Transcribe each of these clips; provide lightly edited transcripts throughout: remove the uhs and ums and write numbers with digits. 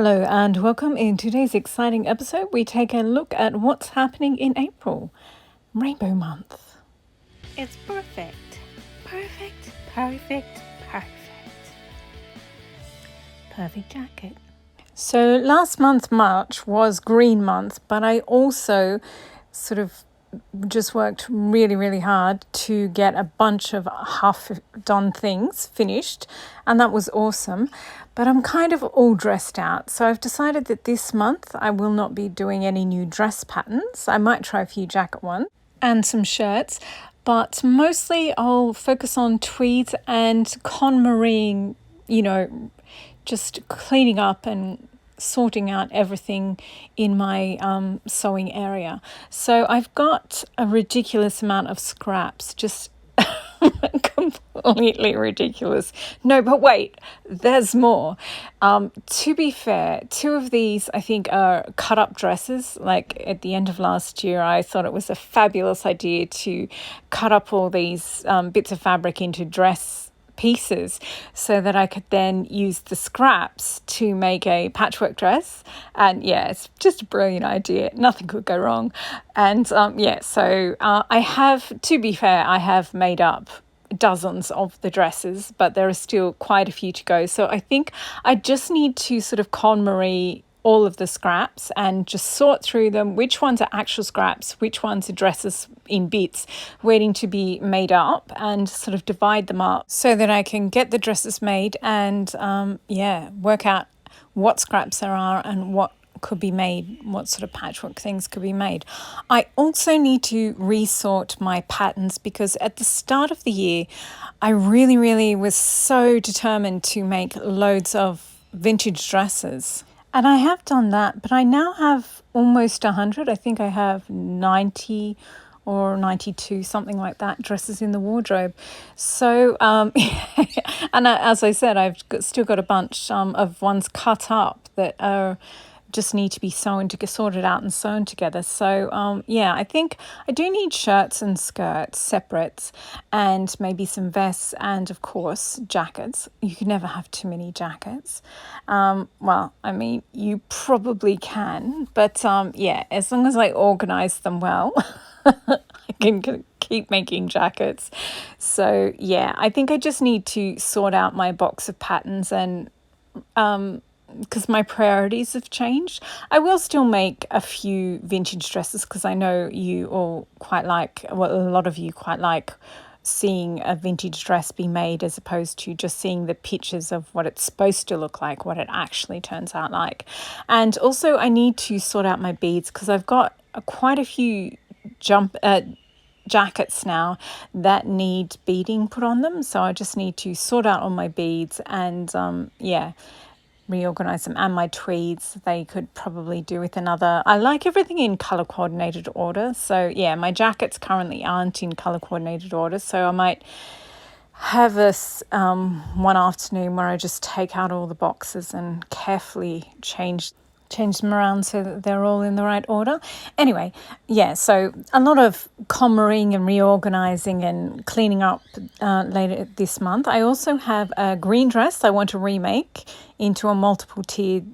Hello and welcome. In today's exciting episode, we take a look at what's happening in April, Rainbow Month. It's perfect. Perfect, perfect, perfect. Perfect jacket. So last month, March, was Green Month, but I also sort of just worked really hard to get a bunch of half-done things finished, and that was awesome. But I'm kind of all dressed out, so I've decided that this month I will not be doing any new dress patterns. I might try a few jacket ones and some shirts, but mostly I'll focus on tweeds and KonMari-ing, just cleaning up and sorting out everything in my sewing area. So I've got a ridiculous amount of scraps, just completely ridiculous. No, but wait, there's more. To be fair, two of these I think are cut up dresses. Like at the end of last year, I thought it was a fabulous idea to cut up all these bits of fabric into dress pieces so that I could then use the scraps to make a patchwork dress. And yeah, it's just a brilliant idea. Nothing could go wrong. And so I have, to be fair, I have made up dozens of the dresses, but there are still quite a few to go. So I think I just need to sort of KonMari all of the scraps and just sort through them, which ones are actual scraps, which ones are dresses in bits waiting to be made up, and sort of divide them up so that I can get the dresses made and work out what scraps there are and what could be made, what sort of patchwork things could be made. I also need to resort my patterns because at the start of the year I really was so determined to make loads of vintage dresses. And I have done that, but I now have almost 100. I think I have 90 or 92, something like that, dresses in the wardrobe. So, as I said, still got a bunch of ones cut up that are just need to be sorted out and sewn together. So I think I do need shirts and skirts separates, and maybe some vests, and of course jackets. You can never have too many jackets. You probably can, but as long as I organize them well, I can keep making jackets. So I think I just need to sort out my box of patterns and because my priorities have changed. I will still make a few vintage dresses because I know you all quite like, a lot of you quite like seeing a vintage dress be made as opposed to just seeing the pictures of what it's supposed to look like, what it actually turns out like. And also I need to sort out my beads because I've got quite a few jackets now that need beading put on them. So I just need to sort out all my beads and reorganize them, and my tweeds they could probably do with another. I like everything in color coordinated order, so my jackets currently aren't in color coordinated order, so I might have this one afternoon where I just take out all the boxes and carefully change them around so that they're all in the right order. Anyway, so a lot of KonMari-ing and reorganizing and cleaning up later this month. I also have a green dress I want to remake into a multiple tiered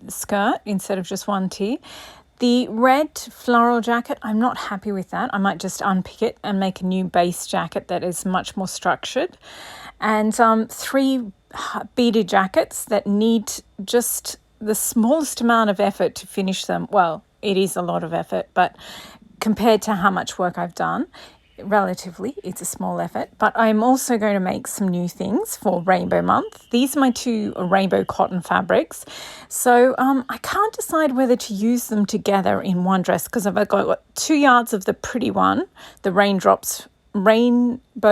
skirt instead of just one tier. The red floral jacket, I'm not happy with that. I might just unpick it and make a new base jacket that is much more structured. And 3 beaded jackets that need just the smallest amount of effort to finish them. Well, it is a lot of effort, but compared to how much work I've done, relatively, it's a small effort. But I'm also going to make some new things for Rainbow Month. These are my 2 rainbow cotton fabrics. So I can't decide whether to use them together in one dress because I've got 2 yards of the pretty one, the rainbow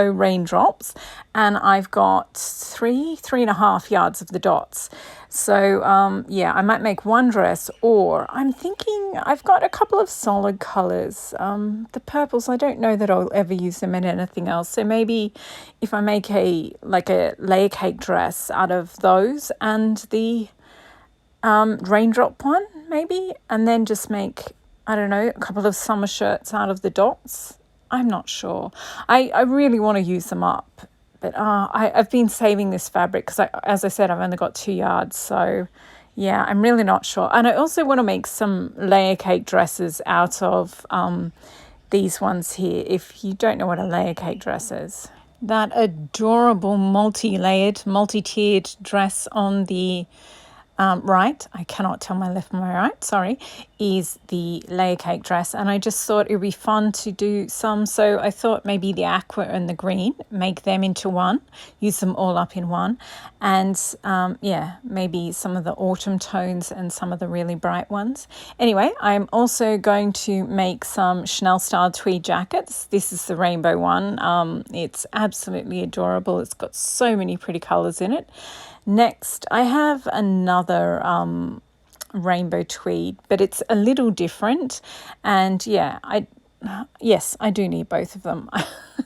raindrops, and I've got 3.5 yards of the dots. So I might make one dress, or I'm thinking I've got a couple of solid colors. The purples, I don't know that I'll ever use them in anything else. So maybe if I make a layer cake dress out of those and the raindrop one maybe, and then just make, I don't know, a couple of summer shirts out of the dots. I'm not sure. I really want to use them up, but I've been saving this fabric because, as I said, I've only got 2 yards. So Yeah, I'm really not sure. And I also want to make some layer cake dresses out of these ones here, if you don't know what a layer cake dress is. That adorable multi-layered, multi-tiered dress on the right, I cannot tell my left from my right, sorry, is the layer cake dress. And I just thought it would be fun to do some. So I thought maybe the aqua and the green, make them into one, use them all up in one. And maybe some of the autumn tones and some of the really bright ones. Anyway, I'm also going to make some Chanel style tweed jackets. This is the rainbow one. It's absolutely adorable. It's got so many pretty colors in it. Next, I have another rainbow tweed, but it's a little different. And yes, I do need both of them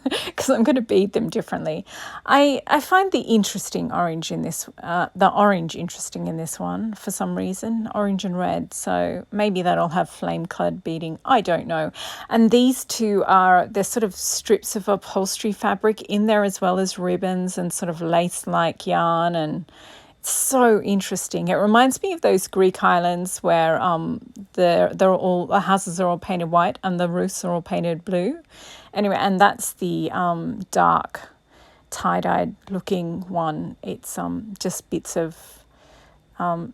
because I'm going to bead them differently. I find the orange interesting in this one for some reason, orange and red. So maybe that'll have flame clad beading. I don't know. And these two they're sort of strips of upholstery fabric in there, as well as ribbons and sort of lace-like yarn, and so interesting. It reminds me of those Greek islands where the houses are all painted white and the roofs are all painted blue. Anyway, and that's the dark tie-dyed looking one. It's just bits of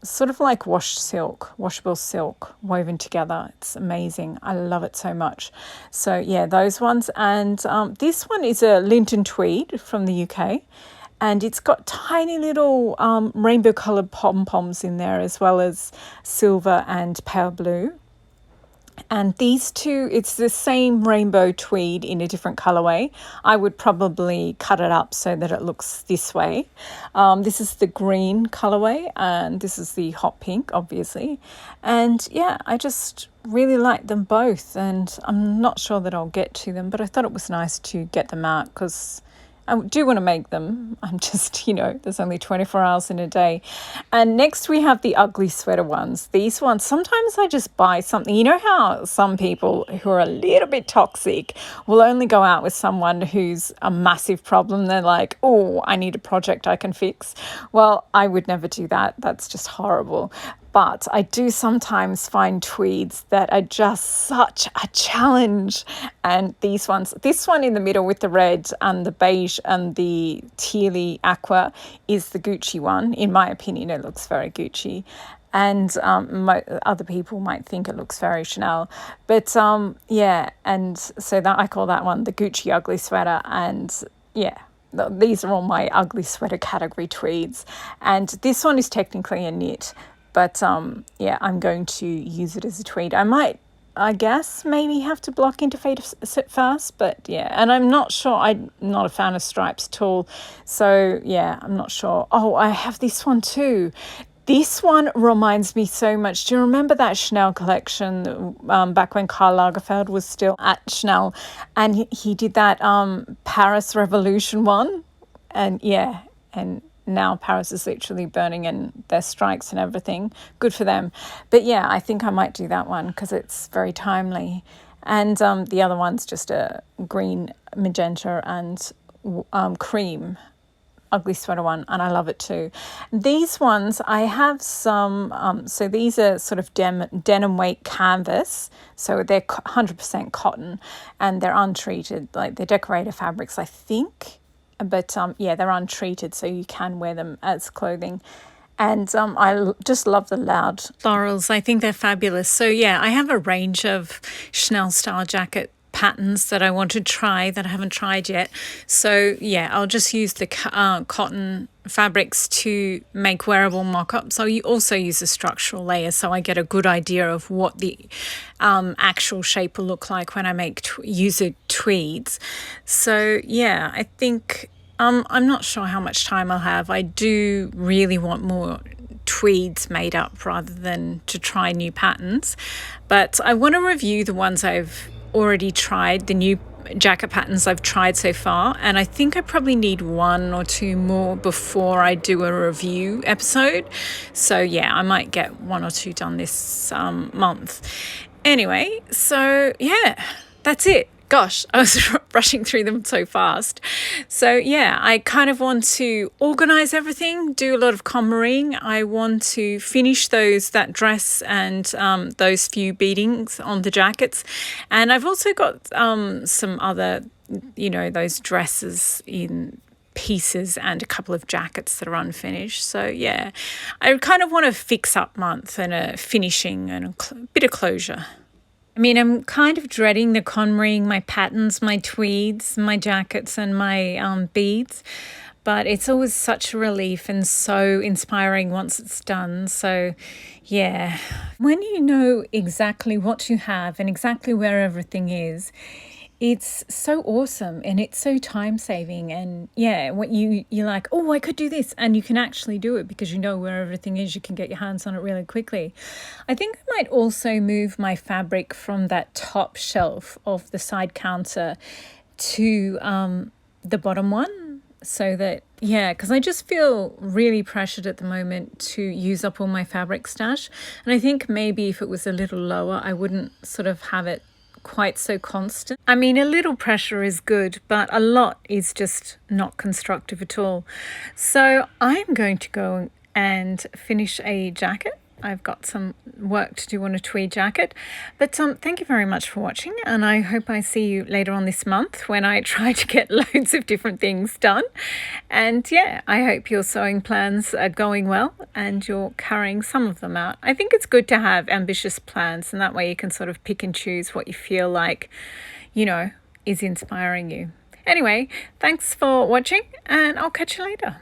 sort of like washable silk woven together. It's amazing. I love it so much. So yeah, those ones. And this one is a Linton Tweed from the UK. And it's got tiny little rainbow coloured pom-poms in there, as well as silver and pale blue. And these two, it's the same rainbow tweed in a different colourway. I would probably cut it up so that it looks this way. This is the green colourway, and this is the hot pink, obviously. And yeah, I just really like them both, and I'm not sure that I'll get to them, but I thought it was nice to get them out because I do want to make them. I'm just, there's only 24 hours in a day. And next we have the ugly sweater ones. These ones, sometimes I just buy something. You know how some people who are a little bit toxic will only go out with someone who's a massive problem. They're like, oh, I need a project I can fix. Well, I would never do that. That's just horrible. But I do sometimes find tweeds that are just such a challenge. And this one in the middle with the red and the beige and the tealy aqua is the Gucci one. In my opinion, it looks very Gucci. And other people might think it looks very Chanel. But and so that I call that one the Gucci ugly sweater. And yeah, these are all my ugly sweater category tweeds. And this one is technically a knit. But I'm going to use it as a tweed. I guess, maybe have to block interface first. But yeah, and I'm not sure. I'm not a fan of stripes at all. So yeah, I'm not sure. Oh, I have this one too. This one reminds me so much. Do you remember that Chanel collection back when Karl Lagerfeld was still at Chanel? And he did that Paris Revolution one. And yeah, and now Paris is literally burning and there's strikes and everything. Good for them. But yeah, I think I might do that one because it's very timely. And the other one's just a green, magenta and cream ugly sweater one, and I love it too. These ones, I have some, so these are sort of denim weight canvas. So they're 100% cotton and they're untreated, like they're decorator fabrics, I think. But they're untreated, so you can wear them as clothing. And I just love the loud florals. I think they're fabulous. So yeah, I have a range of Chanel style jacket patterns that I want to try that I haven't tried yet. So yeah, I'll just use the cotton fabrics to make wearable mock-ups. I'll also use a structural layer so I get a good idea of what the actual shape will look like when I use tweeds. So yeah, I think I'm not sure how much time I'll have. I do really want more tweeds made up rather than to try new patterns, but I want to review the ones I've already tried, the new jacket patterns I've tried so far, and I think I probably need one or two more before I do a review episode. So yeah, I might get one or two done this month. Anyway, so yeah, that's it. Gosh, I was rushing through them so fast. So yeah, I kind of want to organize everything, do a lot of KonMari-ing. I want to finish that dress and those few beadings on the jackets. And I've also got some other, those dresses in pieces and a couple of jackets that are unfinished. So yeah, I kind of want a fix-up month and a finishing and a bit of closure. I mean, I'm kind of dreading the KonMari-ing, my patterns, my tweeds, my jackets and my beads, but it's always such a relief and so inspiring once it's done. So yeah, when you know exactly what you have and exactly where everything is, it's so awesome and it's so time saving. And yeah, what you're like, oh, I could do this, and you can actually do it because you know where everything is. You can get your hands on it really quickly. I think I might also move my fabric from that top shelf of the side counter to the bottom one, so that, yeah, because I just feel really pressured at the moment to use up all my fabric stash. And I think maybe if it was a little lower, I wouldn't sort of have it quite so constant. I mean, a little pressure is good, but a lot is just not constructive at all. So I'm going to go and finish a jacket. I've got some work to do on a tweed jacket. But thank you very much for watching, and I hope I see you later on this month when I try to get loads of different things done. And yeah, I hope your sewing plans are going well and you're carrying some of them out. I think it's good to have ambitious plans, and that way you can sort of pick and choose what you feel like, is inspiring you. Anyway, thanks for watching, and I'll catch you later.